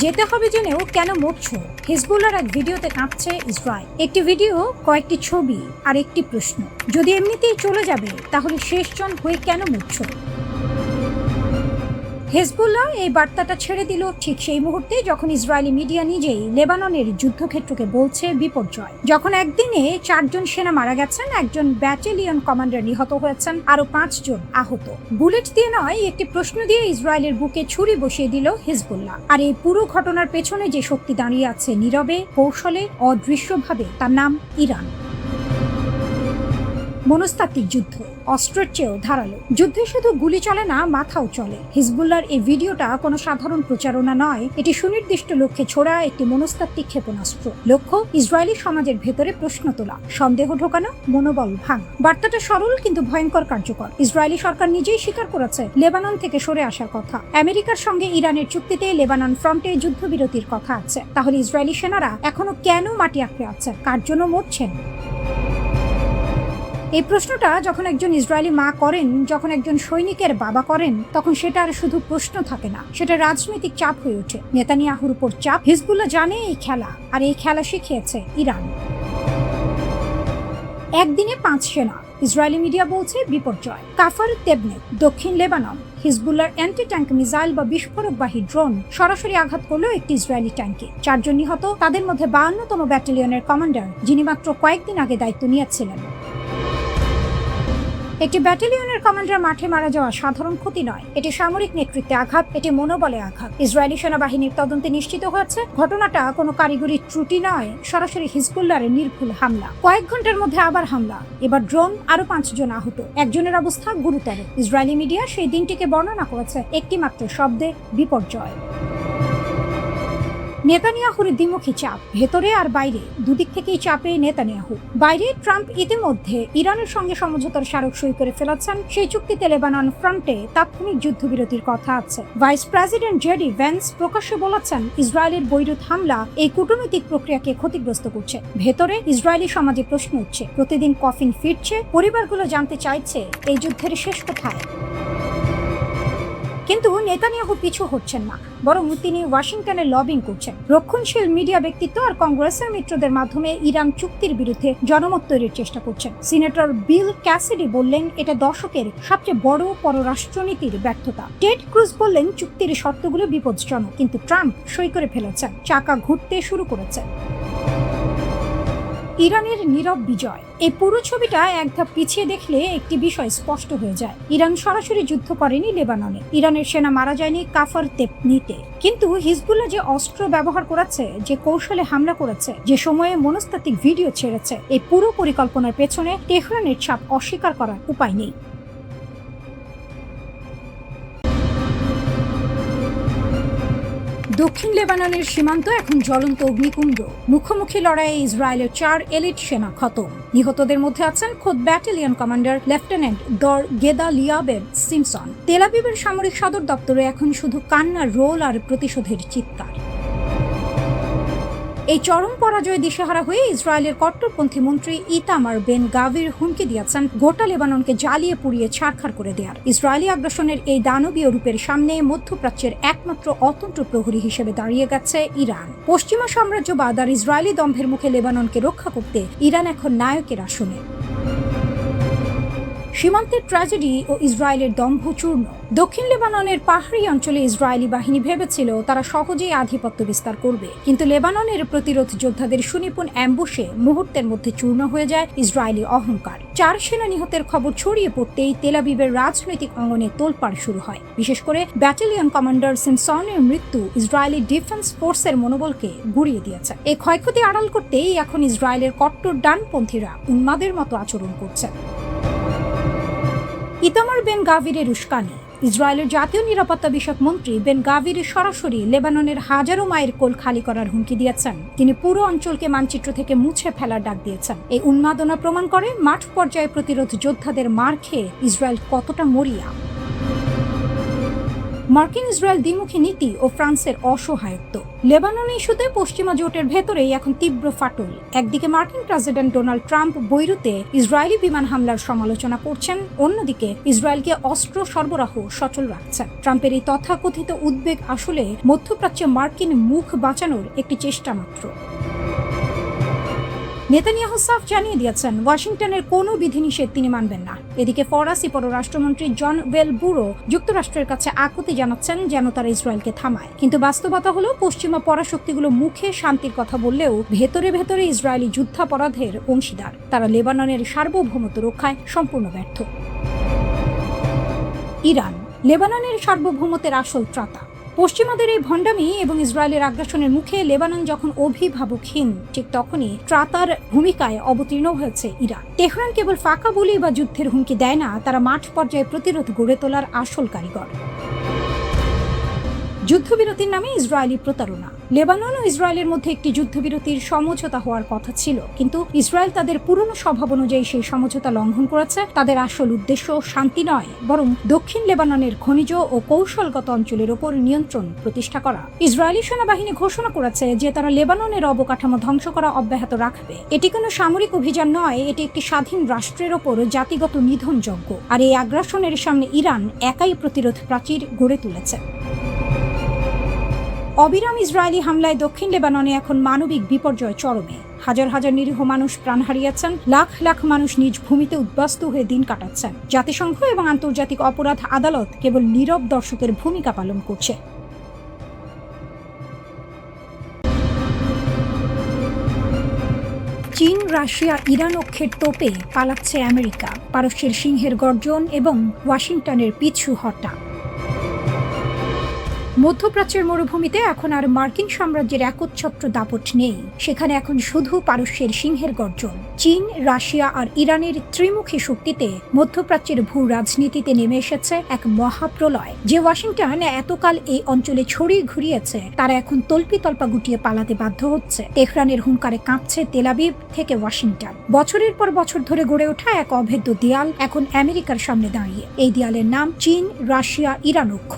যেতে হবে জেনেও কেন মরছো? হিজবুল্লাহর এক ভিডিওতে কাঁপছে ইসরায়েল। একটি ভিডিও, কয়েকটি ছবি আর একটি প্রশ্ন। যদি এমনিতেই চলে যাবে তাহলে শেষজন হয়ে কেন মরছো? হেজবুল্লাহ এই বার্তাটা ছেড়ে দিল ঠিক সেই মুহূর্তে যখন ইসরায়েলি মিডিয়া নিজেই লেবাননের যুদ্ধক্ষেত্রকে বলছে বিপর্যয়। যখন একদিনে 4 জন সেনা মারা গেছেন, একজন ব্যাটালিয়ন কমান্ডার নিহত হয়েছেন, আরো 5 জন আহত। বুলেট দিয়ে নয়, একটি প্রশ্ন দিয়ে ইসরায়েলের বুকে ছুরি বসিয়ে দিল হিজবুল্লাহ। আর এই পুরো ঘটনার পেছনে যে শক্তি দাঁড়িয়ে আছে নীরবে, কৌশলে, অদৃশ্যভাবে, তার নাম ইরান। মনস্তাত্ত্বিক যুদ্ধ, অস্ত্রের চেয়েও ধারালো। যুদ্ধে শুধু গুলি চলে না, মাথাও চলে। হিজবুল্লাহর এই ভিডিওটা কোনো সাধারণ প্রচারণা নয়, এটি সুনির্দিষ্ট লক্ষ্যে ছোড়া একটি মনস্তাত্ত্বিক ক্ষেপণাস্ত্র। লক্ষ্য ইসরায়েলি সমাজের ভেতরে প্রশ্ন তোলা, সন্দেহ ঢোকানো, মনোবল ভাঙা। বার্তাটা সরল কিন্তু ভয়ঙ্কর কার্যকর। ইসরায়েলি সরকার নিজেই স্বীকার করেছে লেবানন থেকে সরে আসার কথা। আমেরিকার সঙ্গে ইরানের চুক্তিতে লেবানন ফ্রন্টে যুদ্ধবিরতির কথা আছে। তাহলে ইসরায়েলি সেনারা এখনো কেন মাটি আঁকড়ে আছে? কার জন্য মরছেন? এই প্রশ্নটা যখন একজন ইসরায়েলি মা করেন, যখন একজন সৈনিকের বাবা করেন, তখন সেটা আর শুধু প্রশ্ন থাকে না, সেটা রাজনৈতিক চাপ হয়ে ওঠে। নেতানিয়াহুর উপর চাপ। হিজবুল্লাহ জানে এই খেলা, আর এই খেলা শিখিয়েছে ইরান। একদিনে 5 সেনা, ইসরায়েলি মিডিয়া বলছে বিপর্যয়। কাফার তেবনে, দক্ষিণ লেবানন, হিজবুল্লাহর অ্যান্টি ট্যাঙ্ক মিসাইল বা বিস্ফোরকবাহী ড্রোন সরাসরি আঘাত করলো একটি ইসরায়েলি ট্যাঙ্কে। 4 জন নিহত, তাদের মধ্যে 52তম ব্যাটালিয়নের কমান্ডার, যিনি মাত্র কয়েকদিন আগে দায়িত্ব নিয়েছিলেন। একটি ব্যাটালিয়নের কমান্ডার মাঠে মারা যাওয়া সাধারণ ক্ষতি নয়, এটি সামরিক নেতৃত্বে আঘাত, এটি মনোবলে আঘাত। ইসরায়েলি সেনাবাহিনীর তদন্তে নিশ্চিত হয়েছে ঘটনাটা কোনো কারিগরি ত্রুটি নয়, সরাসরি হিজবুল্লাহর নির্ভুল হামলা। কয়েক ঘন্টার মধ্যে আবার হামলা, এবার ড্রোন, আরো 5 জন আহত, একজনের অবস্থা গুরুতর। ইসরায়েলি মিডিয়া সেই দিনটিকে বর্ণনা করেছে একটি মাত্র শব্দে, বিপর্যয়। নেতানিয়াহুর দ্বিমুখী চাপ, ভেতরে আর বাইরে, দুদিক থেকেই চাপে নেতানিয়াহু। বাইরে ট্রাম্প ইতিমধ্যে ইরানের সঙ্গে সমঝোতার স্মারক সই করে ফেলেছেন, সেই চুক্তিতে লেবানন ফ্রন্টে তাৎক্ষণিক যুদ্ধবিরতির কথা আছে। ভাইস প্রেসিডেন্ট জেডি ভ্যান্স প্রকাশ্যে বলেছেন ইসরায়েলের বৈরুত হামলা এই কূটনৈতিক প্রক্রিয়াকে ক্ষতিগ্রস্ত করছে। ভেতরে ইসরায়েলি সমাজে প্রশ্ন উঠছে, প্রতিদিন কফিন ফিরছে, পরিবারগুলো জানতে চাইছে এই যুদ্ধের শেষ কোথায়। কিন্তু নেতানিয়াহু পিছু হচ্ছেন না, বরং তিনি ওয়াশিংটনে লবিং করছেন। রক্ষণশীল মিডিয়া ব্যক্তিত্ব আর কংগ্রেসের মিত্রদের মাধ্যমে ইরান চুক্তির বিরুদ্ধে জনমত তৈরির চেষ্টা করছেন। সিনেটর বিল ক্যাসিডি বললেন এটা দশকের সবচেয়ে বড় পররাষ্ট্রনীতির ব্যর্থতা। টেড ক্রুজ বললেন চুক্তির শর্তগুলো বিপজ্জনক, কিন্তু ট্রাম্প সই করে ফেলেছেন, চাকা ঘুরতে শুরু করেছেন। ইরানের নীরব বিজয়, এই পুরো ছবিটা এক ধাপ পিছিয়ে দেখলে একটি বিষয় স্পষ্ট হয়ে যায়। ইরান সরাসরি যুদ্ধ করেনি লেবাননে, ইরানের সেনা মারা যায়নি কাফার তেবনিতে। কিন্তু হিজবুল্লাহ যে অস্ত্র ব্যবহার করেছে, যে কৌশলে হামলা করেছে, যে সময়ে মনস্তাত্ত্বিক ভিডিও ছেড়েছে, এই পুরো পরিকল্পনার পেছনে তেহরানের ছাপ অস্বীকার করার উপায় নেই। দক্ষিণ লেবাননের সীমান্ত এখন জ্বলন্ত অগ্নিকুণ্ড। মুখোমুখি লড়াইয়ে ইসরায়েলের 4 এলিট সেনা খতম। নিহতদের মধ্যে আছেন খোদ ব্যাটালিয়ন কমান্ডার লেফটেন্যান্ট দর গেদালিয়াবেভ সিমসন। তেল আবিবের সামরিক সদর দপ্তরে এখন শুধু কান্নার রোল আর প্রতিশোধের চিৎকার। এই চরম পরাজয় দিশেহারা হয়ে ইসরায়েলের কট্টরপন্থী মন্ত্রী ইতামার বেন গাভির হুমকি দিয়েছেন গোটা লেবাননকে জ্বালিয়ে পুড়িয়ে ছারখার করে দেয়ার। ইসরায়েলি আগ্রাসনের এই দানবীয় রূপের সামনে মধ্যপ্রাচ্যের একমাত্র অতন্ত্র প্রহরী হিসেবে দাঁড়িয়ে গেছে ইরান। পশ্চিমা সাম্রাজ্যবাদ আর ইসরায়েলি দম্ভের মুখে লেবাননকে রক্ষা করতে ইরান এখন নায়কের আসনে। সীমান্তের ট্র্যাজেডি ও ইসরায়েলের দম্ভ চূর্ণ। দক্ষিণ লেবাননের পাহাড়ি অঞ্চলে ইসরায়েলি বাহিনী ভেবেছিল তারা সহজেই আধিপত্য বিস্তার করবে, কিন্তু লেবাননের প্রতিরোধ যোদ্ধাদের সুনিপুণ অ্যাম্বুশে মুহূর্তের মধ্যে চূর্ণ হয়ে যায় ইসরায়েলি অহংকার। 4 সেনা নিহতের খবর ছড়িয়ে পড়তেই তেল আবিবের রাজনৈতিক অঙ্গনে তোলপাড় শুরু হয়। বিশেষ করে ব্যাটালিয়ন কমান্ডার সিমসনের মৃত্যু ইসরায়েলি ডিফেন্স ফোর্সের মনোবলকে গুঁড়িয়ে দিয়েছে। এই ক্ষয়ক্ষতি আড়াল করতেই এখন ইসরায়েলের কট্টর ডানপন্থীরা উন্মাদের মতো আচরণ করছে। ইতামার বেন গাভিরের উস্কানি। ইসরায়েলের জাতীয় নিরাপত্তা বিষয়ক মন্ত্রী বেন গাভির সরাসরি লেবাননের হাজারো মায়ের কোল খালি করার হুমকি দিয়েছেন। তিনি পুরো অঞ্চলকে মানচিত্র থেকে মুছে ফেলার ডাক দিয়েছেন। এই উন্মাদনা প্রমাণ করে মাঠ পর্যায়ে প্রতিরোধ যোদ্ধাদের মার খেয়ে ইসরায়েল কতটা মরিয়া। মার্কিন ইসরায়েল দ্বিমুখী নীতি ও ফ্রান্সের অসহায়ত্ব। লেবানন ইস্যুতে পশ্চিমা জোটের ভেতরেই এখন তীব্র ফাটল। একদিকে মার্কিন প্রেসিডেন্ট ডোনাল্ড ট্রাম্প বৈরুতে ইসরায়েলি বিমান হামলার সমালোচনা করছেন, অন্যদিকে ইসরায়েলকে অস্ত্র সরবরাহ সচল রাখছেন। ট্রাম্পের এই তথাকথিত উদ্বেগ আসলে মধ্যপ্রাচ্যে মার্কিন মুখ বাঁচানোর একটি চেষ্টা মাত্র। নেতানিয়াহু সাফ জানিয়ে দিয়েছেন ওয়াশিংটনের কোনো বিধিনিষেধ তিনি মানবেন না। এদিকে ফরাসি পররাষ্ট্রমন্ত্রী জন বেলবুরো যুক্তরাষ্ট্রের কাছে আকুতি জানাচ্ছেন যেন তারা ইসরায়েলকে থামায়। কিন্তু বাস্তবতা হলো পশ্চিমা পরাশক্তিগুলো মুখে শান্তির কথা বললেও ভেতরে ভেতরে ইসরায়েলি যুদ্ধাপরাধের অংশীদার। তারা লেবাননের সার্বভৌমত্ব রক্ষায় সম্পূর্ণ ব্যর্থ। ইরান লেবাননের সার্বভৌমত্বের আসল ত্রাতা। পশ্চিমাদের এই ভণ্ডামি এবং ইসরায়েলের আগ্রাসনের মুখে লেবানন যখন অভিভাবকহীন, ঠিক তখনই ত্রাতার ভূমিকায় অবতীর্ণ হয়েছে ইরান। তেহরান কেবল ফাঁকা বলি বা যুদ্ধের হুমকি দেয় না, তারা মাঠ পর্যায়ে প্রতিরোধ গড়ে তোলার আসল কারিগর। যুদ্ধবিরতির নামে ইসরায়েলি প্রতারণা। লেবানন ও ইসরায়েলের মধ্যে একটি যুদ্ধবিরতির সমঝোতা হওয়ার কথা ছিল, কিন্তু ইসরায়েল তাদের পুরনো স্বভাব অনুযায়ী সেই সমঝোতা লঙ্ঘন করেছে। তাদের আসল উদ্দেশ্য শান্তি নয়, বরং দক্ষিণ লেবাননের খনিজ ও কৌশলগত অঞ্চলের ওপর নিয়ন্ত্রণ প্রতিষ্ঠা করা। ইসরায়েলি সেনাবাহিনী ঘোষণা করেছে যে তারা লেবাননের অবকাঠামো ধ্বংস করা অব্যাহত রাখবে। এটি কোনো সামরিক অভিযান নয়, এটি একটি স্বাধীন রাষ্ট্রের ওপর জাতিগত নিধনযজ্ঞ। আর এই আগ্রাসনের সামনে ইরান একাই প্রতিরোধ প্রাচীর গড়ে তুলেছে। অবিরাম ইসরায়েলি হামলায় দক্ষিণ লেবাননে এখন মানবিক বিপর্যয় চরমে। হাজার হাজার নিরীহ মানুষ প্রাণ হারিয়েছেন, লাখ লাখ মানুষ নিজ ভূমিতে উদ্বাস্তু হয়ে দিন কাটাচ্ছেন। জাতিসংঘ এবং আন্তর্জাতিক অপরাধ আদালত কেবল নীরব দর্শকের ভূমিকা পালন করছে। চীন, রাশিয়া, ইরান অক্ষের তোপে পালাচ্ছে আমেরিকা। পারস্যের সিংহের গর্জন এবং ওয়াশিংটনের পিছু হটা। মধ্যপ্রাচ্যের মরুভূমিতে এখন আর মার্কিন সাম্রাজ্যের একচ্ছত্র দাপট নেই। সেখানে এখন শুধু পারস্যের সিংহের গর্জন। চীন, রাশিয়া আর ইরানের ত্রিমুখী শক্তিতে মধ্যপ্রাচ্যের ভূ রাজনীতিতে নেমে এসেছে এক মহাপ্রলয়। যে ওয়াশিংটন এতকাল এই অঞ্চলে ছড়িয়ে ঘুরিয়েছে, তারা এখন তল্পিতল্পা গুটিয়ে পালাতে বাধ্য হচ্ছে। তেহরানের হুঙ্কারে কাঁপছে তেল আবিব থেকে ওয়াশিংটন। বছরের পর বছর ধরে গড়ে ওঠা এক অভেদ্য দেয়াল এখন আমেরিকার সামনে দাঁড়িয়ে। এই দেয়ালের নাম চীন, রাশিয়া, ইরান অক্ষ।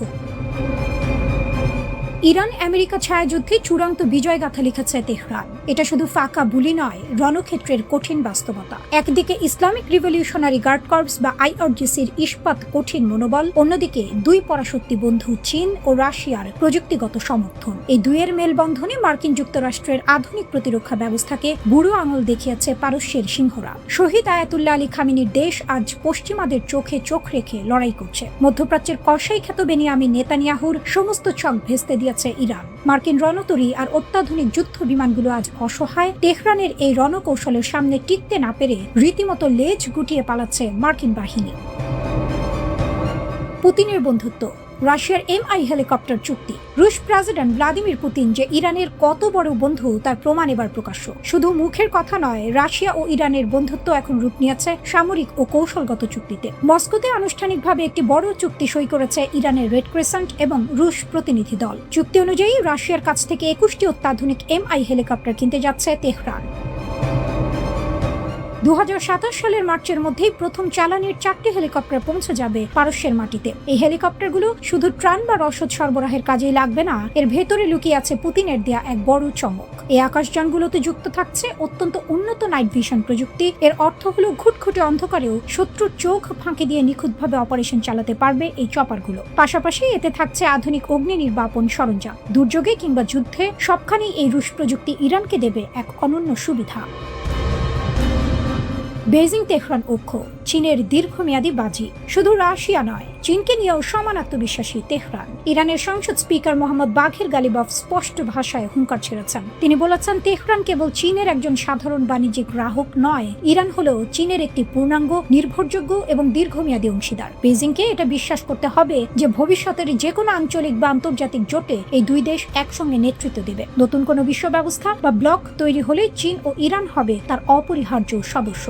ইরান আমেরিকা ছায়াযুদ্ধে চূড়ান্ত বিজয়গাথা লিখেছে তেহরান। এটা শুধু ফাঁকা বুলি নয়, রণক্ষেত্রের কঠিন বাস্তবতা। একদিকে ইসলামিক রিভলিউশনারি গার্ড কর্পস বা আইআরজিসির ইস্পাত কঠিন মনোবল, অন্যদিকে দুই পরাশক্তি বন্ধু চীন ও রাশিয়ার প্রযুক্তিগত সমর্থন। এই দুইয়ের মেলবন্ধনে মার্কিন যুক্তরাষ্ট্রের আধুনিক প্রতিরক্ষা ব্যবস্থাকে বুড়ো আঙুল দেখিয়েছে পারস্যের সিংহরা। শহীদ আয়াতুল্লাহ আলী খামেনির দেশ আজ পশ্চিমাদের চোখে চোখ রেখে লড়াই করছে। মধ্যপ্রাচ্যের কসাই খ্যাত বেনিয়ামিন নেতানিয়াহুর সমস্ত ছক ভেস্তে দিয়েছে ইরান। মার্কিন রণতরী আর অত্যাধুনিক যুদ্ধ বিমানগুলো আজ অসহায়। তেহরানের এই রণকৌশলের সামনে টিকতে না পেরে রীতিমতো লেজ গুটিয়ে পালাচ্ছে মার্কিন বাহিনী। পুতিনের বন্ধুত্ব। রাশিয়ার MI হেলিকপ্টার চুক্তি। রুশ প্রেসিডেন্ট ভ্লাদিমির পুতিন যে ইরানের কত বড় বন্ধু তার প্রমাণ এবার প্রকাশ্য। শুধু মুখের কথা নয়, রাশিয়া ও ইরানের বন্ধুত্ব এখন রূপ নিয়েছে সামরিক ও কৌশলগত চুক্তিতে। মস্কোতে আনুষ্ঠানিকভাবে একটি বড় চুক্তি সই করেছে ইরানের রেড ক্রিসেন্ট এবং রুশ প্রতিনিধি দল। চুক্তি অনুযায়ী রাশিয়ার কাছ থেকে 21টি অত্যাধুনিক MI হেলিকপ্টার কিনতে যাচ্ছে তেহরান। 2027 সালের মার্চের মধ্যেই প্রথম চালানির 4টি হেলিকপ্টার পৌঁছে যাবে পারস্যের মাটিতে। এই হেলিকপ্টারগুলো শুধু ত্রাণ বা রসদ সরবরাহের কাজেই লাগবে না, এর ভেতরে লুকিয়ে আছে পুতিনের দেয়া এক বড় চমক। এই আকাশযানগুলোতে যুক্ত থাকছে অত্যন্ত উন্নত নাইট ভিশন প্রযুক্তি। এর অর্থ হলো ঘুটঘুটে অন্ধকারেও শত্রুর চোখ ফাঁকি দিয়ে নিখুঁতভাবে অপারেশন চালাতে পারবে এই চপারগুলো। পাশাপাশি এতে থাকছে আধুনিক অগ্নি নির্বাপন সরঞ্জাম। দুর্যোগে কিংবা যুদ্ধে সবখানেই এই রুশ প্রযুক্তি ইরানকে দেবে এক অনন্য সুবিধা। বেজিং তেহরান অক্ষ চীনের দীর্ঘমেয়াদী বাজি। শুধু রাশিয়া নয়, চীনকে নিয়েও সমান আত্মবিশ্বাসী তেহরান। ইরানের সংসদ স্পিকার মোহাম্মদ বাঘের গালিবাফ স্পষ্ট ভাষায় হুঙ্কার ছেড়েছেন। তিনি বলেছেন, তেহরান কেবল চীনের একজন সাধারণ বাণিজ্যিক গ্রাহক নয়, ইরান হলো চীনের একটি পূর্ণাঙ্গ, নির্ভরযোগ্য এবং দীর্ঘমেয়াদী অংশীদার। বেজিংকে এটা বিশ্বাস করতে হবে যে ভবিষ্যতের যে কোনো আঞ্চলিক বা আন্তর্জাতিক জোটে এই দুই দেশ একসঙ্গে নেতৃত্ব দেবে। নতুন কোনো বিশ্ব ব্যবস্থা বা ব্লক তৈরি হলে চীন ও ইরান হবে তার অপরিহার্য সদস্য।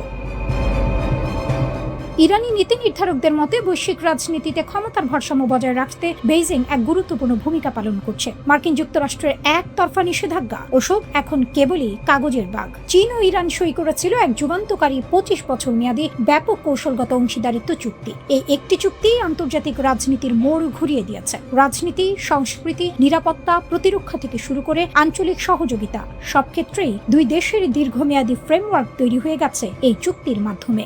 ইরানি নীতি নির্ধারকদের মতে বৈশ্বিক রাজনীতিতে ক্ষমতার ভারসাম্য বজায় রাখতে বেইজিং এক গুরুত্বপূর্ণ ভূমিকা পালন করছে। মার্কিন যুক্তরাষ্ট্রের একতরফা নিষেধাজ্ঞা ওসব এখন কেবলই কাগজের বাঘ। চীন ও ইরান সই করেছিল এক যুগান্তকারী 25 বছর মেয়াদী ব্যাপক কৌশলগত অংশীদারিত্ব চুক্তি। এই একটি চুক্তি আন্তর্জাতিক রাজনীতির মোড় ঘুরিয়ে দিয়েছে। রাজনীতি, সংস্কৃতি, নিরাপত্তা, প্রতিরক্ষা থেকে শুরু করে আঞ্চলিক সহযোগিতা সব ক্ষেত্রেই দুই দেশের দীর্ঘমেয়াদী ফ্রেমওয়ার্ক তৈরি হয়ে গেছে এই চুক্তির মাধ্যমে।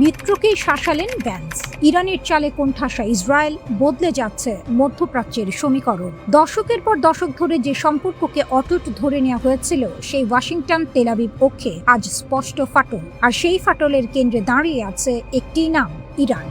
মিত্রকেই শাসালেন ভ্যান্স। ইরানের চালে কোণঠাসা ইসরায়েল, বদলে যাচ্ছে মধ্যপ্রাচ্যের সমীকরণ। দশকের পর দশক ধরে যে সম্পর্ককে অটুট ধরে নেওয়া হয়েছিল সেই ওয়াশিংটন তেল আবিব পক্ষে আজ স্পষ্ট ফাটল। আর সেই ফাটলের কেন্দ্রে দাঁড়িয়ে আছে একটি নাম, ইরান।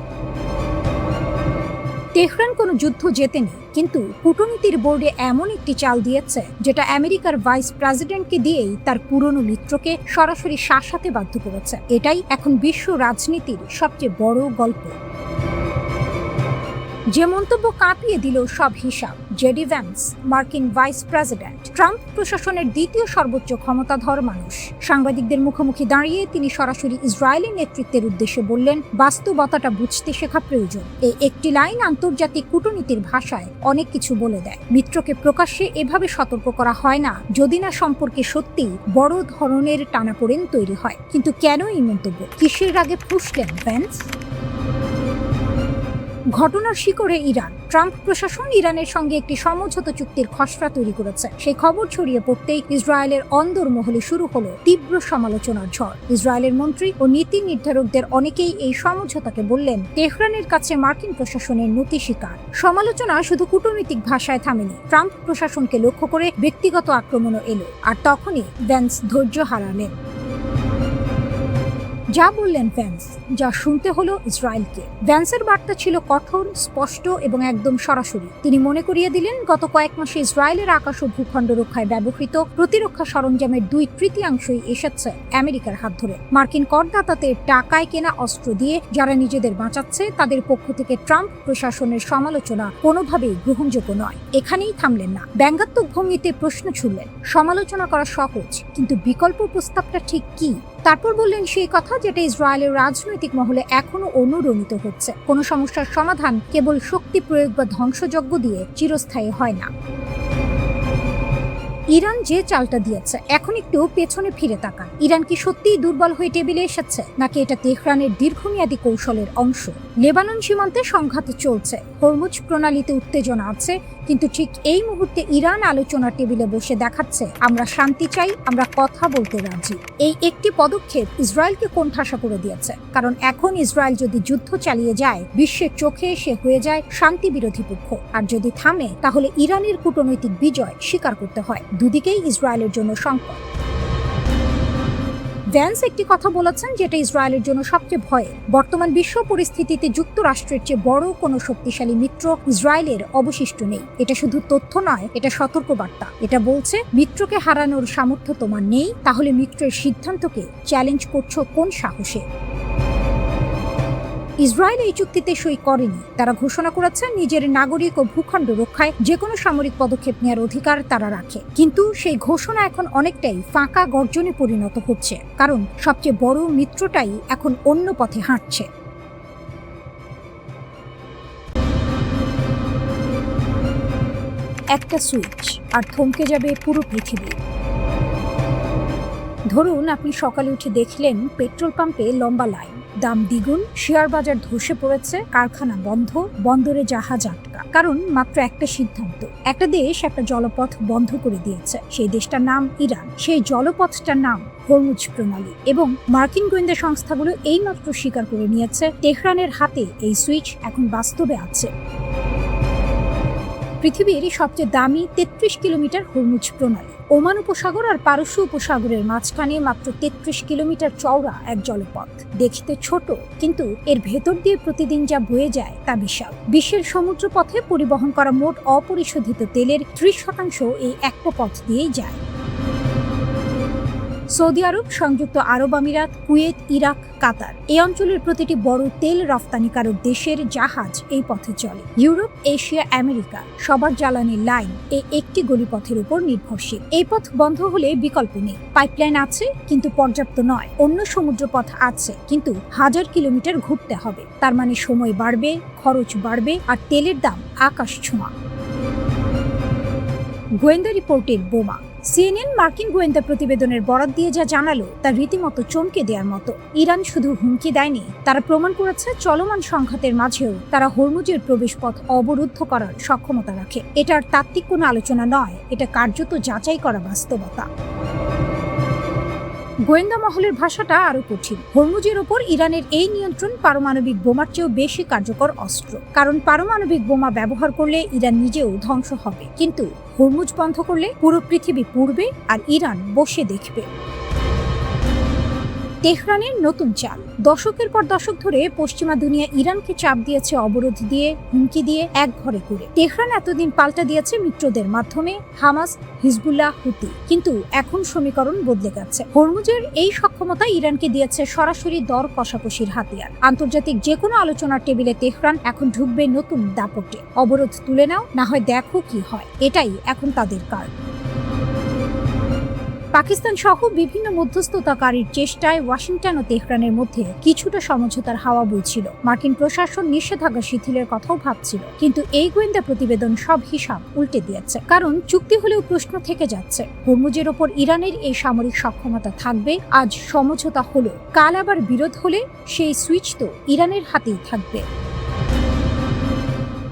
তেহরান কোনো যুদ্ধ জেতেনি, কিন্তু কূটনীতির বোর্ডে এমন একটি চাল দিয়েছে যেটা আমেরিকার ভাইস প্রেসিডেন্টকে দিয়েই তার পুরনো মিত্রকে সরাসরি শাসাতে বাধ্য করেছে। এটাই এখন বিশ্ব রাজনীতির সবচেয়ে বড় গল্প। যে মন্তব্য কাঁপিয়ে দিল সব হিসাব। জেডি ভ্যান্স, মার্কিন ভাইস প্রেসিডেন্ট, ট্রাম্প প্রশাসনের দ্বিতীয় সর্বোচ্চ ক্ষমতাধর মানুষ, সাংবাদিকদের মুখোমুখি দাঁড়িয়ে তিনি সরাসরি ইসরায়েলের নেতৃত্বের উদ্দেশ্যে বললেন, বাস্তবতাটা বুঝতে শেখা প্রয়োজন। এই একটি লাইন আন্তর্জাতিক কূটনীতির ভাষায় অনেক কিছু বলে দেয়। মিত্রকে প্রকাশ্যে এভাবে সতর্ক করা হয় না যদি না সম্পর্কে সত্যি বড় ধরনের টানাপোড়েন তৈরি হয়। কিন্তু কেন এই মন্তব্য? কিসের আগে ফুঁসলেন ভ্যান্স? ঘটনার শিকড়ে ইরান। ট্রাম্প প্রশাসন ইরানের সঙ্গে একটি সমঝোতা চুক্তির খসড়া তৈরি করেছে। সেই খবর ছড়িয়ে পড়তেই ইসরায়েলের অন্দরমহলে শুরু হলো তীব্র সমালোচনার ঝড়। ইসরায়েলের মন্ত্রী ও নীতি নির্ধারকদের অনেকেই এই সমঝোতাকে বললেন তেহরানের কাছে মার্কিন প্রশাসনের নতি স্বীকার। সমালোচনা শুধু কূটনৈতিক ভাষায় থামেনি, ট্রাম্প প্রশাসনকে লক্ষ্য করে ব্যক্তিগত আক্রমণও এলো। আর তখনই ভ্যান্স ধৈর্য হারালেন। যা বললেন ভ্যান্স, যা শুনতে হলো ইসরায়েলকে। ভ্যান্সের বার্তা ছিল কঠোর, স্পষ্ট এবং একদম সরাসরি। তিনি মনে করিয়ে দিলেন গত কয়েক মাসে ইসরায়েলের আকাশ ও ভূখণ্ড রক্ষায় ব্যবহৃত প্রতিরক্ষা সরঞ্জামের 2/3 এসেছে আমেরিকার হাত ধরে। মার্কিন করদাতাদের টাকায় কেনা অস্ত্র দিয়ে যারা নিজেদের বাঁচাচ্ছে তাদের পক্ষ থেকে ট্রাম্প প্রশাসনের সমালোচনা কোনোভাবেই গ্রহণযোগ্য নয়। এখানেই থামলেন না, ব্যঙ্গাত্মক ভঙ্গিতে প্রশ্ন ছুড়লেন। সমালোচনা করা সহজ, কিন্তু বিকল্প প্রস্তাবটা ঠিক কি? তারপর বললেন সেই কথা যেটা ইসরায়েলের রাজনৈতিক মহলে এখনো অনুরণিত হচ্ছে। কোনো সমস্যার সমাধান কেবল শক্তি প্রয়োগ বা ধ্বংসযজ্ঞ দিয়ে চিরস্থায়ী হয় না। ইরান যে চালটা দিয়েছে, এখন একটু পেছনে ফিরে তাকান। ইরান কি সত্যিই দুর্বল হয়ে টেবিলে এসেছে, নাকি এটা তেহরানের দীর্ঘমেয়াদী কৌশলের অংশ? লেবানন সীমান্তে সংঘাত চলছে, হরমুজ প্রণালীতে উত্তেজনা আছে, কিন্তু ঠিক এই মুহূর্তে ইরান আলোচনার টেবিলে বসে দেখাচ্ছে আমরা শান্তি চাই, আমরা কথা বলতে রাজি। এই একটি পদক্ষেপ ইসরায়েলকে কোণঠাসা করে দিয়েছে, কারণ এখন ইসরায়েল যদি যুদ্ধ চালিয়ে যায় বিশ্বের চোখে সে হয়ে যায় শান্তি বিরোধী পক্ষ, আর যদি থামে তাহলে ইরানের কূটনৈতিক বিজয় স্বীকার করতে হয়। দুদিকেই ইসরায়েলের জন্য সংকট। ভ্যান্স একটি কথা বলেছেন যেটা ইসরায়েলের জন্য সবচেয়ে ভয়ের। বর্তমান বিশ্ব পরিস্থিতিতে যুক্তরাষ্ট্রের চেয়ে বড় কোনো শক্তিশালী মিত্র ইসরায়েলের অবশিষ্ট নেই। এটা শুধু তথ্য নয়, এটা সতর্কবার্তা। এটা বলছে মিত্রকে হারানোর সামর্থ্য তোমার নেই, তাহলে মিত্রের সিদ্ধান্তকে চ্যালেঞ্জ করছো কোন সাহসে? ইসরায়েল এই চুক্তিতে সই করেনি। তারা ঘোষণা করেছে নিজের নাগরিক ও ভূখণ্ড রক্ষায় যে কোনো সামরিক পদক্ষেপ নেওয়ার অধিকার তারা রাখে। কিন্তু সেই ঘোষণা এখন অনেকটাই ফাঁকা গর্জনে পরিণত হচ্ছে, কারণ সবচেয়ে বড় মিত্রটাই এখন অন্য পথে হাঁটছে। একটা সুইচ আর থমকে যাবে পুরো পৃথিবী। ধরুন আপনি সকালে উঠে দেখলেন পেট্রোল পাম্পে লম্বা লাইন, দাম দ্বিগুণ, শেয়ার বাজার ধসে পড়েছে, কারখানা বন্ধ, বন্দরে জাহাজ আটকা। কারণ মাত্র একটা সিদ্ধান্ত। একটা দেশ একটা জলপথ বন্ধ করে দিয়েছে। সেই দেশটার নাম ইরান। সেই জলপথটার নাম হরমুজ প্রণালী। এবং মার্কিন গোয়েন্দা সংস্থাগুলো এইমাত্র স্বীকার করে নিয়েছে তেহরানের হাতে এই সুইচ এখন বাস্তবে আছে। পৃথিবীর সবচেয়ে দামি 33 কিলোমিটার হরমুজ প্রণালী। ওমান উপসাগর আর পারস্য উপসাগরের মাঝখানে মাত্র 33 কিলোমিটার চওড়া এক জলপথ। দেখতে ছোট, কিন্তু এর ভেতর দিয়ে প্রতিদিন যা বয়ে যায় তা বিশাল। বিশ্বের সমুদ্রপথে পরিবহন করা মোট অপরিশোধিত তেলের 30% এই একটা পথ দিয়েই যায়। সৌদি আরব, সংযুক্ত আরব আমিরাত, কুয়েত, ইরাক, কাতার এই অঞ্চলের প্রতিটি বড় তেল রফতানিকারক দেশের জাহাজ এই পথে চলে। ইউরোপ, এশিয়া, আমেরিকা সবার জ্বালানির লাইন এই একটি গলিপথের উপর নির্ভরশীল। এই পথ বন্ধ হলে বিকল্প নেই। পাইপলাইন আছে কিন্তু পর্যাপ্ত নয়। অন্য সমুদ্রপথ আছে কিন্তু 1000 কিলোমিটার ঘুরতে হবে। তার মানে সময় বাড়বে, খরচ বাড়বে, আর তেলের দাম আকাশ ছোঁয়া। গোয়েন্দা রিপোর্টের বোমা। সিএনএন মার্কিন গোয়েন্দা প্রতিবেদনের বরাত দিয়ে যা জানালো তা রীতিমতো চমকে দেওয়ার মতো। ইরান শুধু হুমকি দেয়নি, তারা প্রমাণ করেছে চলমান সংঘাতের মাঝেও তারা হরমুজের প্রবেশপথ অবরুদ্ধ করার সক্ষমতা রাখে। এটার তাত্ত্বিক কোনো আলোচনা নয়, এটা কার্যত যাচাই করা বাস্তবতা। গোয়েন্দা মহলের ভাষাটা আরো কঠিন। হরমুজের ওপর ইরানের এই নিয়ন্ত্রণ পারমাণবিক বোমার চেয়েও বেশি কার্যকর অস্ত্র। কারণ পারমাণবিক বোমা ব্যবহার করলে ইরান নিজেও ধ্বংস হবে, কিন্তু হরমুজ বন্ধ করলে পুরো পৃথিবী পুড়বে আর ইরান বসে দেখবে। তেহরানের নতুন চাল। দশকের পর দশক ধরে পশ্চিমা দুনিয়া ইরানকে চাপ দিয়েছে, অবরোধ দিয়ে, হুমকি দিয়ে, একঘরে করে। তেহরান এতদিন পাল্টা দিয়েছে মিত্রদের মাধ্যমে, হামাস, হিজবুল্লাহ, হুতি। কিন্তু এখন সমীকরণ বদলে গেছে। হরমুজের এই সক্ষমতা ইরানকে দিয়েছে সরাসরি দর কষাকষির হাতিয়ার। আন্তর্জাতিক যে কোনো আলোচনার টেবিলে তেহরান এখন ঢুকবে নতুন দাপটে। অবরোধ তুলে নাও, না হয় দেখো কি হয়। এটাই এখন তাদের কার্ড। পাকিস্তান সহ বিভিন্ন মধ্যস্থতাকারীর চেষ্টায় ওয়াশিংটন ও তেহরানের মধ্যে কিছুটা সমঝোতার হাওয়া বইছিল। মার্কিন প্রশাসন নিষেধাজ্ঞা শিথিলের কথাও ভাবছিল, কিন্তু এই গোয়েন্দা প্রতিবেদন সব হিসাব উল্টে দিয়েছে। কারণ চুক্তি হলেও প্রশ্ন থেকে যাচ্ছে, হরমুজের ওপর ইরানের এই সামরিক সক্ষমতা থাকবে। আজ সমঝোতা হলো, কাল আবার বিরোধ হলে সেই সুইচ তো ইরানের হাতেই থাকবে।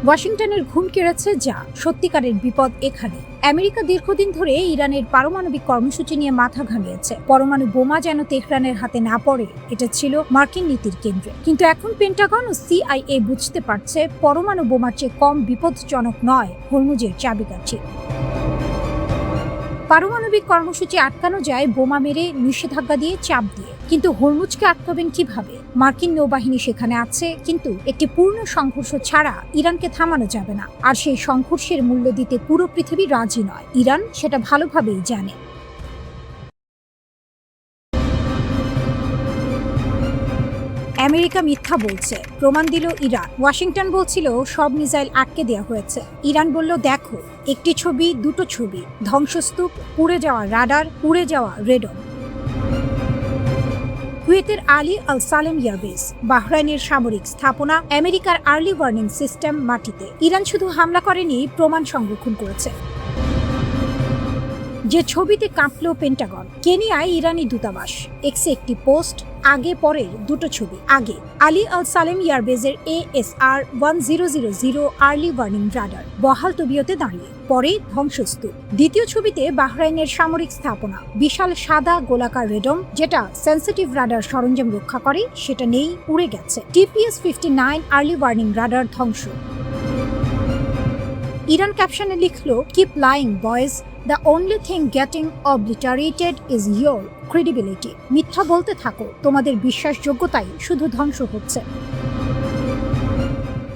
ওয়াশিংটনের ঘুম কেড়েছে, যা সত্যিকারের বিপদ এখানে। আমেরিকা দীর্ঘদিন ধরে ইরানের পারমাণবিক কর্মসূচি নিয়ে মাথা ঘামিয়েছে। পরমাণু বোমা যেন তেহরানের হাতে না পড়ে, এটা ছিল মার্কিন নীতির কেন্দ্রে। কিন্তু এখন পেন্টাগন ও সিআইএ বুঝতে পারছে, পরমাণু বোমার চেয়ে কম বিপদজনক নয় হরমুজের চাবিকাঠি। পারমাণবিক কর্মসূচি আটকানো যায় বোমা মেরে, নিষেধাজ্ঞা দিয়ে, চাপ দিয়ে। কিন্তু হরমুজকে আটকাবেন কিভাবে? মার্কিন নৌবাহিনী সেখানে আছে, কিন্তু একটি পূর্ণ সংঘর্ষ ছাড়া ইরানকে থামানো যাবে না। আর সেই সংঘর্ষের মূল্য দিতে পুরো পৃথিবী রাজি নয়। ইরান সেটা ভালোভাবেই জানে। আমেরিকা মিথ্যা বলছে, প্রমাণ দিল ইরান। ওয়াশিংটন বলছিল সব মিসাইল আটকে দেওয়া হয়েছে। ইরান বলল দেখো, একটি ছবি, দুটো ছবি, ধ্বংসস্তূপ, পুড়ে যাওয়া রাডার, পুড়ে যাওয়া রেডন। কুয়েতের আলী আল সালেম এয়ারবেস, বাহরাইনের সামরিক স্থাপনা, আমেরিকার আর্লি ওয়ার্নিং সিস্টেম মাটিতে। ইরান শুধু হামলা করেনি, প্রমাণ সংরক্ষণ করেছে। যে ছবিতে কাঁপল পেন্টাগন। কেনিয়ায় ইরানি দূতাবাস, এক্সে একটি পোস্ট, আগে পরের দুটো ছবি। আগে আলী আল সালেম এয়ারবেজের ASR 1000 আর্লি ওয়ার্নিং রাডার বহাল তবিয়তে দাঁড়িয়ে, পরে ধ্বংসস্তূপ। দ্বিতীয় ছবিতে বাহরাইনের সামরিক স্থাপনা, বিশাল সাদা গোলাকার রেডম, যেটা সেন্সিটিভ রাডার সরঞ্জাম রক্ষা করে, সেটা নেই, উড়ে গেছে। TPS-59 আর্লি ওয়ার্নিং রাডার ধ্বংস। ইরান ক্যাপশনে লিখল, keep lying boys, the only thing getting obliterated is your credibility. মিথ্যা বলতে থাকো, তোমাদের বিশ্বাসযোগ্যতাই শুধু ধ্বংস হচ্ছে।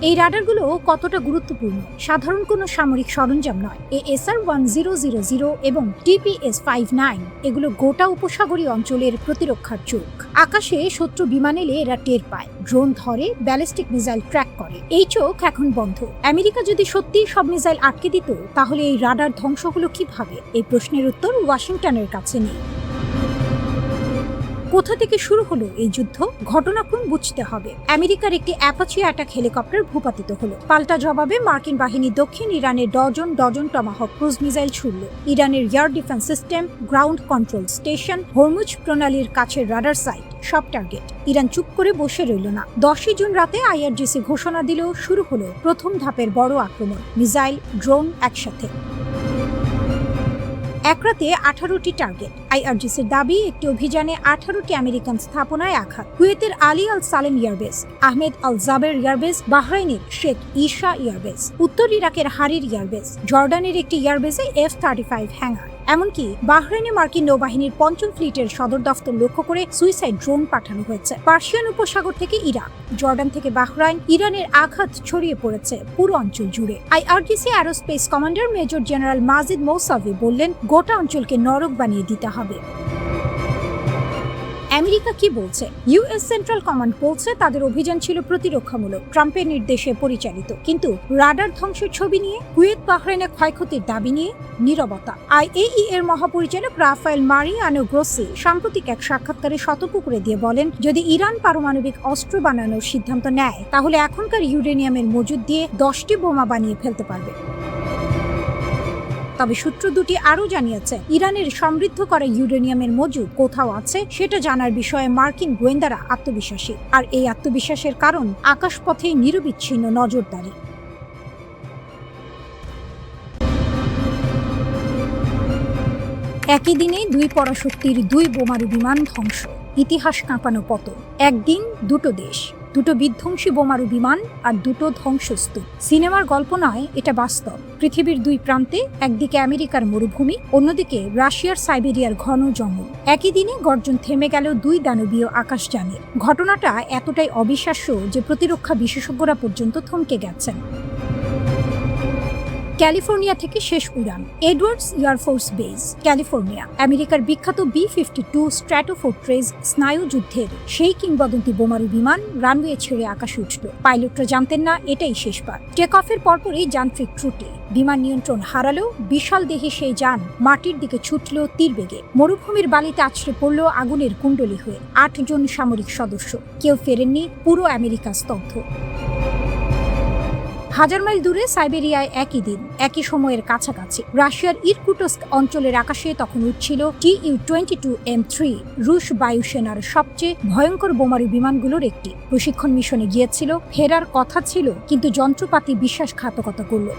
এই রাডারগুলো কতটা গুরুত্বপূর্ণ? সাধারণ কোনো সামরিক সরঞ্জাম নয়। ASR 1000 এবং TPS-59 এগুলো গোটা উপসাগরীয় অঞ্চলের প্রতিরক্ষার চোখ। আকাশে শত্রু বিমান এলে এরা টের পায়, ড্রোন ধরে, ব্যালিস্টিক মিসাইল ট্র্যাক করে। এই চোখ এখন বন্ধ। আমেরিকা যদি সত্যিই সব মিসাইল আটকে দিত, তাহলে এই রাডার ধ্বংস হলো কিভাবে? এই প্রশ্নের উত্তর ওয়াশিংটনের কাছে নেই। কোথা থেকে শুরু হলো এই যুদ্ধ? ঘটনাক্রম বুঝতে হবে। আমেরিকার একটি অ্যাপাচি অ্যাটাক হেলিকপ্টার ভূপাতিত হলো। পাল্টা জবাবে মার্কিন বাহিনী দক্ষিণ ইরানের dozen dozen Tomahawk cruise missile ছুড়ল। ইরানের air defence system, ground control station, Hormuz প্রণালীর কাছের রাডার সাইট, সব টার্গেট। ইরান চুপ করে বসে রইল না। 10 জুন রাতে IRGC ঘোষণা দিল, শুরু হলো প্রথম ধাপের বড় আক্রমণ। মিসাইল, ড্রোন একসাথে। এক রাতে 18টি টার্গেট। IRGCর দাবি, একটি অভিযানে 18টি আমেরিকান স্থাপনায় আঘাত। কুয়েতের আলী আল সালেম এয়ারবেস, আহমেদ আল জাবের এয়ারবেস, বাহরাইনের শেখ ঈশা এয়ারবেস, উত্তর ইরাকের হারির এয়ারবেস, জর্ডানের একটি এয়ারবেসে F-35 হ্যাঙ্গার। এমনকি বাহরাইনে মার্কিন নৌবাহিনীর 5ম ফ্লিটের সদর দফতর লক্ষ্য করে সুইসাইড ড্রোন পাঠানো হয়েছে। পার্সিয়ান উপসাগর থেকে ইরাক, জর্ডান থেকে বাহরাইন, ইরানের আঘাত ছড়িয়ে পড়েছে পুরো অঞ্চল জুড়ে। IRGC aerospace commander major general Majid Mousavi বললেন, গোটা অঞ্চলকে নরক বানিয়ে দিতে হবে। আমেরিকা কি বলছে? ইউএস সেন্ট্রাল কমান্ড বলছে তাদের অভিযান ছিল প্রতিরক্ষামূলক, ট্রাম্পের নির্দেশে পরিচালিত, কিন্তু রাডার ধ্বংসের ছবি নিয়ে, কুয়েত বাহরাইনে ক্ষয়ক্ষতির দাবি নিয়ে নীরবতা। আইএই এর মহাপরিচালক রাফায়েল মারিয়ানো গ্রোসি সাম্প্রতিক এক সাক্ষাৎকারে সতর্ক করে দিয়ে বলেন, যদি ইরান পারমাণবিক অস্ত্র বানানোর সিদ্ধান্ত নেয় তাহলে এখনকার ইউরেনিয়ামের মজুদ দিয়ে 10টি বোমা বানিয়ে ফেলতে পারবে। তবে সূত্র দুটি আরও জানিয়েছে, ইরানের সমৃদ্ধ করা ইউরেনিয়ামের মজুদ কোথাও আছে সেটা জানার বিষয়ে মার্কিন গোয়েন্দারা আত্মবিশ্বাসী, আর এই আত্মবিশ্বাসের কারণ আকাশপথে নিরবিচ্ছিন্ন নজরদারি। একই দিনে দুই পরাশক্তির দুই বোমারু বিমান ধ্বংস, ইতিহাস কাঁপানো পতন। একদিন দুটো দেশ, দুটো বিধ্বংসী বোমারু বিমান আর দুটো ধ্বংসস্তূপ। সিনেমার গল্প নয়, এটা বাস্তব। পৃথিবীর দুই প্রান্তে, একদিকে আমেরিকার মরুভূমি, অন্যদিকে রাশিয়ার সাইবেরিয়ার ঘন জঙ্গল। একই দিনে গর্জন থেমে গেল দুই দানবীয় আকাশযানের। ঘটনাটা এতটাই অবিশ্বাস্য যে প্রতিরক্ষা বিশেষজ্ঞরা পর্যন্ত থমকে গেছেন। ক্যালিফোর্নিয়া থেকে শেষ উড়ান, এডওয়ার্ডস এয়ারফোর্স বেস, ক্যালিফোর্নিয়া। আমেরিকার বিখ্যাত B-52 স্ট্র্যাটোফোর্ট্রেস স্নায়ুযুদ্ধের সেই কিংবদন্তি বোমারু বিমান রানওয়ে ছেড়ে আকাশে উঠল। পাইলটরা জানতেন না এটাই শেষবার। টেক অফের পরপরই যান্ত্রিক ত্রুটি, বিমান নিয়ন্ত্রণ হারালো, বিশাল দেহে সেই যান মাটির দিকে ছুটল তীরবেগে। মরুভূমির বালিতে আছড়ে পড়ল আগুনের কুণ্ডলী হয়ে। 8 জন সামরিক সদস্য, কেউ ফেরেননি, পুরো আমেরিকা স্তব্ধ। হাজার মাইল দূরে সাইবেরিয়ায় একই দিন, একই সময়ের কাছাকাছি রাশিয়ার ইরকুটস্ক অঞ্চলের আকাশে তখন উঠছিল Tu-22M3, রুশ বায়ুসেনার সবচেয়ে ভয়ঙ্কর বোমারু বিমানগুলোর একটি। প্রশিক্ষণ মিশনে গিয়েছিল, ফেরার কথা ছিল, কিন্তু যন্ত্রপাতি বিশ্বাসঘাতকতা করল।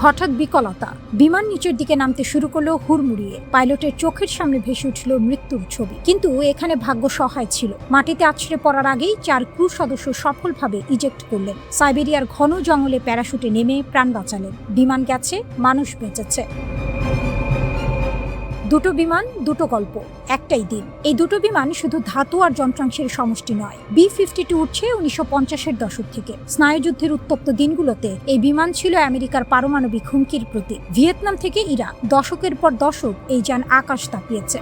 হঠাৎ বিকলতা, বিমান নিচের দিকে নামতে শুরু করলো হুড়মুড়িয়ে। পাইলটের চোখের সামনে ভেসে উঠল মৃত্যুর ছবি। কিন্তু এখানে ভাগ্য সহায় ছিল। মাটিতে আছড়ে পড়ার আগেই 4 ক্রু সদস্য সফলভাবে ইজেক্ট করলেন। সাইবেরিয়ার ঘন জঙ্গলে প্যারাশুটে নেমে প্রাণ বাঁচালেন। বিমান গেছে, মানুষ বেঁচেছে। দুটো বিমান, দুটো গল্প, একটাই দিন। এই দুটো বিমান শুধু ধাতু আর যন্ত্রাংশের সমষ্টি নয়। B-52 উঠছে 1950-এর দশক থেকে। স্নায়ুযুদ্ধের উত্তপ্ত দিনগুলোতে এই বিমান ছিল আমেরিকার পারমাণবিক হুমকির প্রতীক। ভিয়েতনাম থেকে ইরাক, দশকের পর দশক এই যান আকাশ তাপিয়েছে।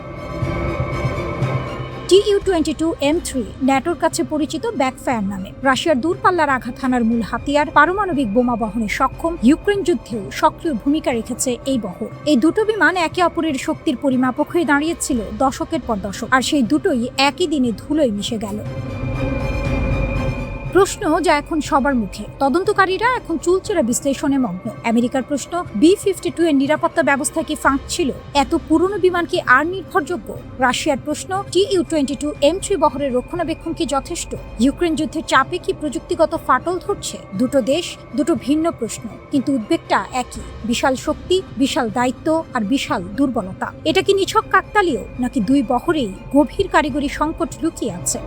Tu-22M3 ন্যাটোর কাছে পরিচিত ব্যাকফায়ার নামে। রাশিয়ার দূরপাল্লার আঘাত হানার মূল হাতিয়ার, পারমাণবিক বোমা বহনে সক্ষম। ইউক্রেন যুদ্ধেও সক্রিয় ভূমিকা রেখেছে এই বহর। এই দুটো বিমান একে অপরের শক্তির পরিমাপক হয়ে দাঁড়িয়েছিল দশকের পর দশক, আর সেই দুটোই একই দিনে ধুলোয় মিশে গেল। প্রশ্ন যা এখন সবার মুখে, তদন্তকারীরা এখন চুলচেরা বিশ্লেষণে মগ্ন। আমেরিকার প্রশ্ন, B-52 এর নিরাপত্তা ব্যবস্থা কি ফাঁক ছিল? এত পুরনো বিমান কি আর নির্ভরযোগ্য? রাশিয়ার প্রশ্ন, Tu-22M3 বহরের রক্ষণাবেক্ষণ কি যথেষ্ট? ইউক্রেন যুদ্ধের চাপে কি প্রযুক্তিগত ফাটল ধরছে? দুটো দেশ, দুটো ভিন্ন প্রশ্ন, কিন্তু উদ্বেগটা একই। বিশাল শক্তি, বিশাল দায়িত্ব আর বিশাল দুর্বলতা। এটা কি নিছক কাকতালীয়, নাকি দুই বহরেই গভীর কারিগরি সংকট লুকিয়ে আছে?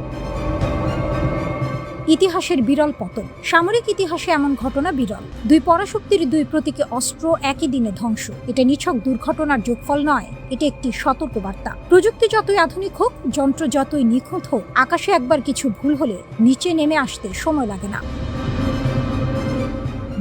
ইতিহাসের বিরল পতন, সামরিক ইতিহাসে এমন ঘটনা বিরল। দুই পরাশক্তির দুই প্রতীকী অস্ত্র একই দিনে ধ্বংস। এটা নিছক দুর্ঘটনার যোগফল নয়, এটা একটি সতর্কবার্তা। প্রযুক্তি যতই আধুনিক হোক, যন্ত্র যতই নিখুঁত হোক, আকাশে একবার কিছু ভুল হলে নিচে নেমে আসতে সময় লাগে না।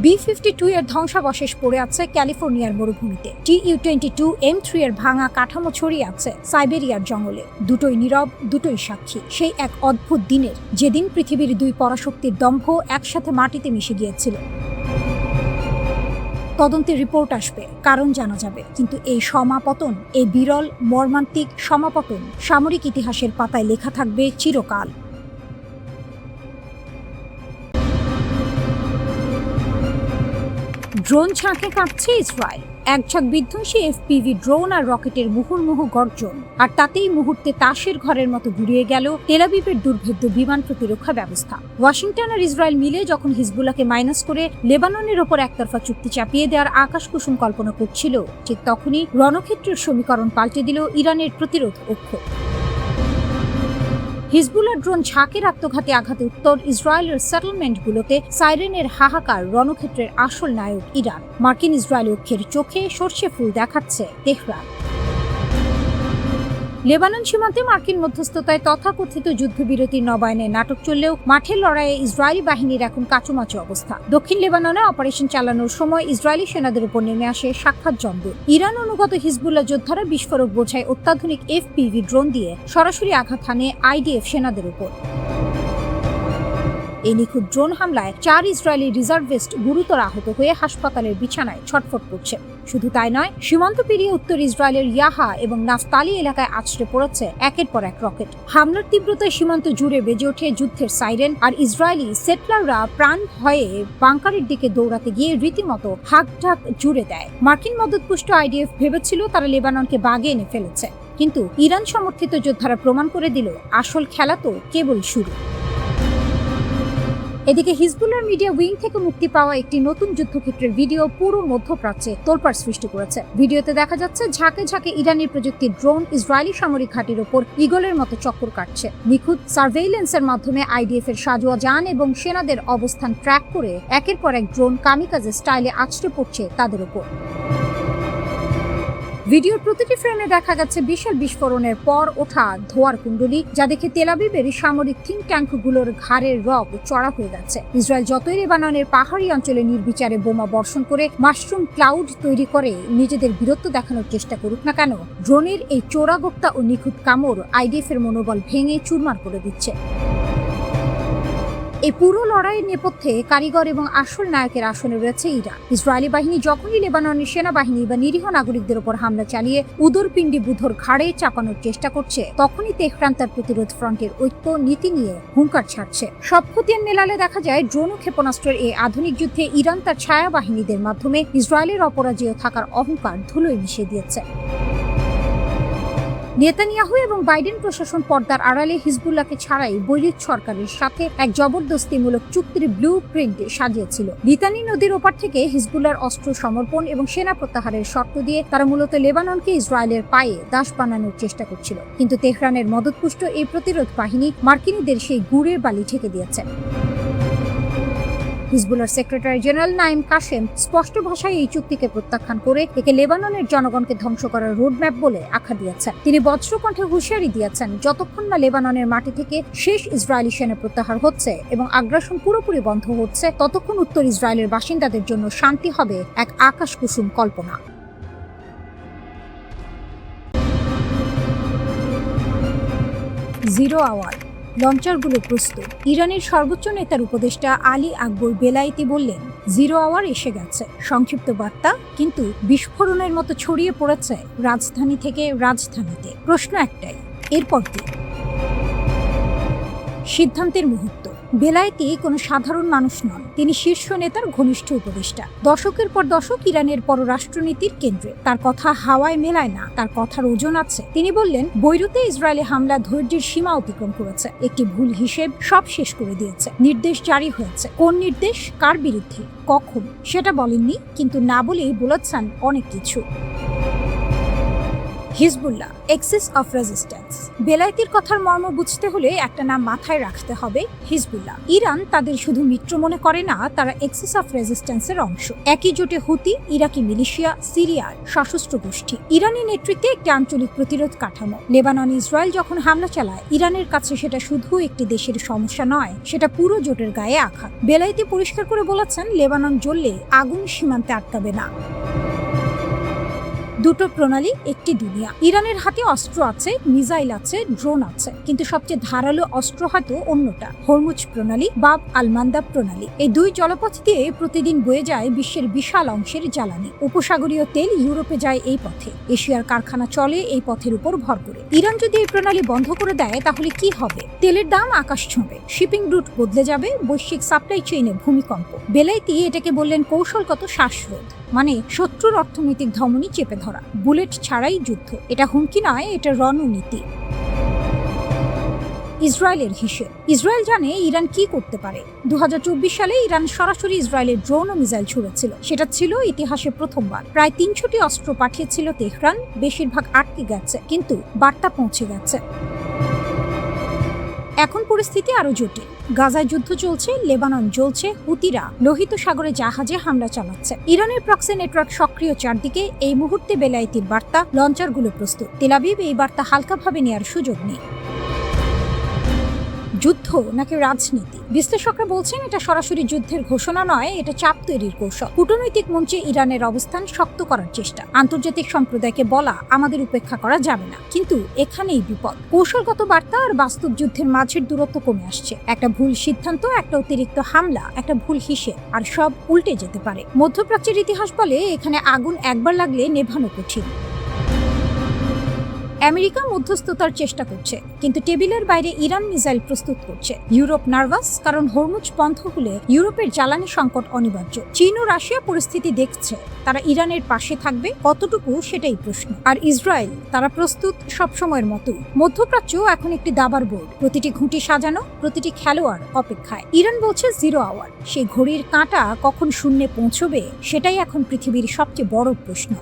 B-52 এর ধ্বংসাবশেষ পড়ে আছে ক্যালিফোর্নিয়ার মরুভূমিতে। Tu-22M3 এর ভাঙা কাঠামো ছড়িয়ে আছে সাইবেরিয়ার জঙ্গলে। দুটোই নীরব, দুটোই সাক্ষী সেই এক অদ্ভুত দিনের, যেদিন পৃথিবীর দুই পরাশক্তির দম্ভ একসাথে মাটিতে মিশে গিয়েছিল। তদন্তের রিপোর্ট আসবে, কারণ জানা যাবে, কিন্তু এই সমাপতন, এই বিরল মর্মান্তিক সমাপতন সামরিক ইতিহাসের পাতায় লেখা থাকবে চিরকাল। ড্রোন ঝাঁকে কাঁপছে ইসরায়েল। একঝাঁক বিধ্বংসী FPV ড্রোন আর রকেটের মুহুর্মুহু গর্জন, আর তাতেই মুহূর্তে তাসের ঘরের মতো ঘুরিয়ে গেল তেল আবিবের দুর্ভেদ্য বিমান প্রতিরক্ষা ব্যবস্থা। ওয়াশিংটন আর ইসরায়েল মিলে যখন হিজবুল্লাহকে মাইনাস করে লেবাননের ওপর একতরফা চুক্তি চাপিয়ে দেওয়ার আকাশকুসুম কল্পনা করছিল, ঠিক তখনই রণক্ষেত্রের সমীকরণ পাল্টে দিল ইরানের প্রতিরোধ অক্ষ। হিজবুল্লাহ ড্রোন ঝাঁকের আত্মঘাতী আঘাতে উত্তর ইসরায়েলের সেটেলমেন্টগুলোতে সাইরেনের হাহাকার। রণক্ষেত্রের আসল নায়ক ইরান। মার্কিন ইসরায়েল ঐক্যের চোখে সর্ষে ফুল দেখাচ্ছে তেহরান। লেবানন সীমান্তে মার্কিন মধ্যস্থতায় তথাকথিত যুদ্ধবিরতির নবায়নে নাটক চললেও মাঠের লড়াইয়ে ইসরায়েলি বাহিনীর এখন কাচুমাচু অবস্থা। দক্ষিণ লেবাননে অপারেশন চালানোর সময় ইসরায়েলি সেনাদের উপর নেমে আসে সাক্ষাৎ জমদূত। ইরান অনুগত হিজবুল্লাহ যোদ্ধারা বিস্ফোরক বোঝায় অত্যাধুনিক FPV ড্রোন দিয়ে সরাসরি আঘাত হানে IDF সেনাদের উপর। এই নিখুঁত ড্রোন হামলায় 4 ইসরায়েলি রিজার্ভিস্ট গুরুতর আহত হয়ে হাসপাতালের বিছানায় ছটফট করছে। শুধু তাই নয়, সীমান্ত পেরিয়ে উত্তর ইসরায়েলের ইয়াহা এবং নাফতালি এলাকায় আছড়ে পড়েছে একের পর এক রকেট। হামলার তীব্রতায় সীমান্ত জুড়ে বেজে ওঠে যুদ্ধের সাইরেন, আর ইসরায়েলি সেটলাররা প্রাণ ভয়ে বাংকারের দিকে দৌড়াতে গিয়ে রীতিমতো হাঁকঢাক জুড়ে দেয়। মার্কিন মদতপুষ্ট IDF ভেবেছিল তারা লেবাননকে বাগে এনে ফেলেছে, কিন্তু ইরান সমর্থিত যোদ্ধারা প্রমাণ করে দিল আসল খেলা তো কেবল শুরু। এদিকে হিজবুল্লাহর মিডিয়া উইং থেকে মুক্তি পাওয়া একটি নতুন যুদ্ধক্ষেত্রের ভিডিও পুরো মধ্যপ্রাচ্যে তোলপাড় সৃষ্টি করেছে। ভিডিওতে দেখা যাচ্ছে ঝাঁকে ঝাঁকে ইরানি প্রযুক্তির ড্রোন ইসরায়েলি সামরিক ঘাঁটির ওপর ঈগলের মতো চক্কর কাটছে। নিখুঁত সার্ভেইলেন্সের মাধ্যমে IDF এর সাজোয়া যান এবং সেনাদের অবস্থান ট্র্যাক করে একের পর এক ড্রোন কামিকাজে স্টাইলে আছড়ে পড়ছে তাদের ওপর। ভিডিওর প্রতিটি ফ্রেমে দেখা যাচ্ছে বিশাল বিস্ফোরণের পর ওঠা ধোঁয়ার কুণ্ডলী, যা দেখে তেল আবিবের সামরিক থিঙ্ক ট্যাঙ্কগুলোর ঘাড়ের রগ চড়া হয়ে যাচ্ছে। ইসরায়েল যতই লেবাননের পাহাড়ি অঞ্চলে নির্বিচারে বোমা বর্ষণ করে মাশরুম ক্লাউড তৈরি করে নিজেদের বীরত্ব দেখানোর চেষ্টা করুক না কেন, ড্রোনের এই চোরাগোপ্তা ও নিখুঁত কামড় IDF এর মনোবল ভেঙে চুরমার করে দিচ্ছে। এই পুরো লড়াইয়ের নেপথ্যে কারিগর এবং আসল নায়কের আসনে রয়েছে ইরান। ইসরায়েলি বাহিনী যখনই লেবাননের সেনাবাহিনী বা নিরীহ নাগরিকদের উপর হামলা চালিয়ে উদরপিণ্ডি বুধর ঘাড়ে চাপানোর চেষ্টা করছে, তখনই তেহরান তার প্রতিরোধ ফ্রন্টের ঐক্য নীতি নিয়ে হুঙ্কার ছাড়ছে। সব খতিয়ান মেলালে দেখা যায় ড্রোন ও ক্ষেপণাস্ত্রের এই আধুনিক যুদ্ধে ইরান তার ছায়া বাহিনীদের মাধ্যমে ইসরায়েলের অপরাজেয় থাকার অহংকার ধুলোয় মিশিয়ে দিয়েছে। নেতানিয়াহু এবং বাইডেন প্রশাসন পর্দার আড়ালে হিজবুল্লাহকে ছাড়াই বৈরিক সরকারের সাথে এক জবরদস্তিমূলক চুক্তির ব্লু প্রিন্ট সাজিয়েছিল। লিতানি নদীর ওপার থেকে হিজবুল্লাহর অস্ত্র সমর্পণ এবং সেনা প্রত্যাহারের শর্ত দিয়ে তারা মূলত লেবাননকে ইসরায়েলের পায়ে দাস বানানোর চেষ্টা করছিল, কিন্তু তেহরানের মদতপুষ্ট এই প্রতিরোধ বাহিনী মার্কিনীদের সেই গুড়ের বালি ঠেকে দিয়েছে। হিজবুল্লাহর সেক্রেটারি জেনারেল নাইম কাশেম স্পষ্ট ভাষায় এই চুক্তিকে প্রত্যাখ্যান করে একে লেবাননের জনগণকে ধ্বংস করার রোডম্যাপ বলে আখ্যা দিয়েছেন। তিনি বজ্রকণ্ঠে হুঁশিয়ারি দিয়েছেন, যতক্ষণ না লেবাননের মাটি থেকে শেষ ইসরায়েলি সেনা প্রত্যাহার হচ্ছে এবং আগ্রাসন পুরোপুরি বন্ধ হচ্ছে, ততক্ষণ উত্তর ইসরায়েলের বাসিন্দাদের জন্য শান্তি হবে এক আকাশকুসুম কল্পনা। জিরো আওয়ার লঞ্চারগুলো প্রস্তুত। ইরানের সর্বোচ্চ নেতার উপদেষ্টা আলী আকবর বেলায়েতি বললেন, জিরো আওয়ার এসে গেছে। সংক্ষিপ্ত বার্তা, কিন্তু বিস্ফোরণের মতো ছড়িয়ে পড়েছে রাজধানী থেকে রাজধানীতে। প্রশ্ন একটাই, এরপর কি? সিদ্ধান্তের মুহূর্ত। বেলায়েতি কোনো সাধারণ মানুষ নন, তিনি শীর্ষ নেতার ঘনিষ্ঠ উপদেষ্টা। দশকের পর দশক ইরানের পররাষ্ট্রনীতির কেন্দ্রে। তার কথা হাওয়ায় মেলায় না, তার কথার ওজন আছে। তিনি বললেন, বৈরুতে ইসরায়েলি হামলা ধৈর্যের সীমা অতিক্রম করেছে। একটি ভুল হিসেব সব শেষ করে দিয়েছে। নির্দেশ জারি হয়েছে। কোন নির্দেশ, কার বিরুদ্ধে, কখন, সেটা বলেননি, কিন্তু না বলেই বলেছেন অনেক কিছু। Hezbollah, axis of resistance. বেলায়েতির কথার মর্ম বুঝতে হলে একটা নাম মাথায় রাখতে হবে, হিজবুল্লাহ। ইরান তাদের শুধু মিত্র মনে করে না, তারা এক্সিস অফ রেজিস্ট্যান্সের অংশ। একই জোটে হুতি, ইরাকি মিলিশিয়া, সিরিয়ার সশস্ত্র গোষ্ঠী। ইরানি নেতৃত্বে একটি আঞ্চলিক প্রতিরোধ কাঠামো। লেবানন ইসরায়েল যখন হামলা চালায়, ইরানের কাছে সেটা শুধু একটি দেশের সমস্যা নয়, সেটা পুরো জোটের গায়ে আঘাত। বেলায়েতি পরিষ্কার করে বলেছেন, লেবানন জ্বললে আগুন সীমান্তে আটকাবে না। দুটো প্রণালী, একটি দুনিয়া। ইরানের হাতে অস্ত্র আছে, মিসাইল আছে, ড্রোন আছে, কিন্তু সবচেয়ে ধারালো অস্ত্র হয়তো অন্যটা, হরমুজ প্রণালী, বাব আল মান্দাব প্রণালী। এই দুই জলপথ দিয়ে প্রতিদিন বয়ে যায় বিশ্বের বিশাল অংশের জ্বালানি। উপসাগরীয় তেল ইউরোপে যায় এই পথে। এশিয়ার কারখানা চলে এই পথের উপর ভর করে। ইরান যদি এই প্রণালী বন্ধ করে দেয়, তাহলে কি হবে? তেলের দাম আকাশ ছোঁবে, শিপিং রুট বদলে যাবে, বৈশ্বিক সাপ্লাই চেইনে ভূমিকম্প। বেলায়েতি এটাকে বললেন কৌশলগত শ্বাসরোধ, মানে শত্রুর অর্থনৈতিক ধমনী চেপে ধরা, বুলেট ছাড়াই যুদ্ধ। এটা হুমকি নয়, এটা রণনীতি। ইসরায়েলের হিসেব। ইসরায়েল জানে ইরান কি করতে পারে। 2024 সালে ইরান সরাসরি ইসরায়েলের ড্রোন ও মিসাইল ছুড়েছিল। সেটা ছিল ইতিহাসে প্রথমবার। প্রায় 300টি অস্ত্র পাঠিয়েছিল তেহরান, বেশিরভাগ আটকে গেছে, কিন্তু বার্তা পৌঁছে গেছে। এখন পরিস্থিতি আরো জটিল। গাজায় যুদ্ধ চলছে, লেবানন জ্বলছে, হুতিরা লোহিত সাগরে জাহাজে হামলা চালাচ্ছে। ইরানের প্রক্সি নেটওয়ার্ক সক্রিয় চারদিকে। এই মুহূর্তে বেলায়েতির বার্তা, লঞ্চারগুলো প্রস্তুত। তেল আবিব এই বার্তা হালকাভাবে নেওয়ার সুযোগ নেই। যুদ্ধ নাকি রাজনীতি? বিশ্লেষকরা বলছেন এটা সরাসরি যুদ্ধের ঘোষণা নয়, এটা চাপ তৈরির কৌশল। কূটনৈতিক মঞ্চে ইরানের অবস্থান শক্ত করার চেষ্টা, আন্তর্জাতিক সম্প্রদায়কে বলা আমাদের উপেক্ষা করা যাবে না। কিন্তু এখানেই বিপদ। কৌশলগত বার্তা আর বাস্তব যুদ্ধের মাঝের দূরত্ব কমে আসছে। একটা ভুল সিদ্ধান্ত, একটা অতিরিক্ত হামলা, একটা ভুল হিসেব, আর সব উল্টে যেতে পারে। মধ্যপ্রাচ্যের ইতিহাস বলে এখানে আগুন একবার লাগলে নেভানো কঠিন। আমেরিকা মধ্যস্থতার চেষ্টা করছে, কিন্তু টেবিলের বাইরে ইরান মিসাইল প্রস্তুত করছে। ইউরোপ নার্ভাস, কারণ হরমুজ বন্ধ হলে ইউরোপের জ্বালানি সংকট অনিবার্য। চীন ও রাশিয়া পরিস্থিতি দেখছে, তারা ইরানের পাশে থাকবে কতটুকু সেটাই প্রশ্ন। আর ইসরায়েল, তারা প্রস্তুত সবসময়ের মতো। মধ্যপ্রাচ্য এখন একটি দাবার বোর্ড, প্রতিটি ঘুঁটি সাজানো, প্রতিটি খেলোয়াড় অপেক্ষায়। ইরান বলছে 0 আওয়ার, সেই ঘড়ির কাঁটা কখন শূন্যে পৌঁছবে সেটাই এখন পৃথিবীর সবচেয়ে বড় প্রশ্ন।